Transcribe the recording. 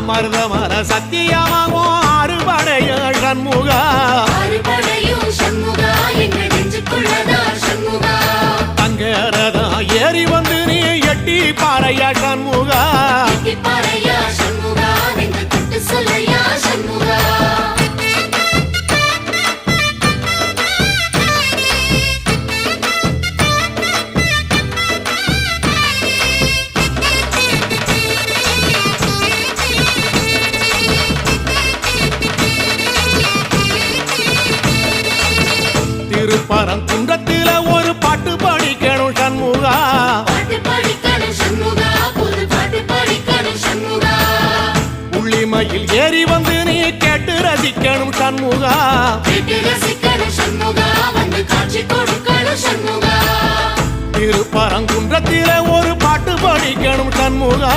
மருதமர சத்தியமாகும் அறுபடைய சண்முகா தங்கரதா ஏறி வந்து நீ எட்டி பாறையா சண்முகா திருப்பரங்குன்றத்தில ஒரு பாட்டு படிக்கணும் சண்முகா உள்ளிமையில் ஏறி வந்து நீ கேட்டு ரசிக்கணும் சண்முகா திருப்பரங்குன்றத்தில ஒரு பாட்டு படிக்கணும் சண்முகா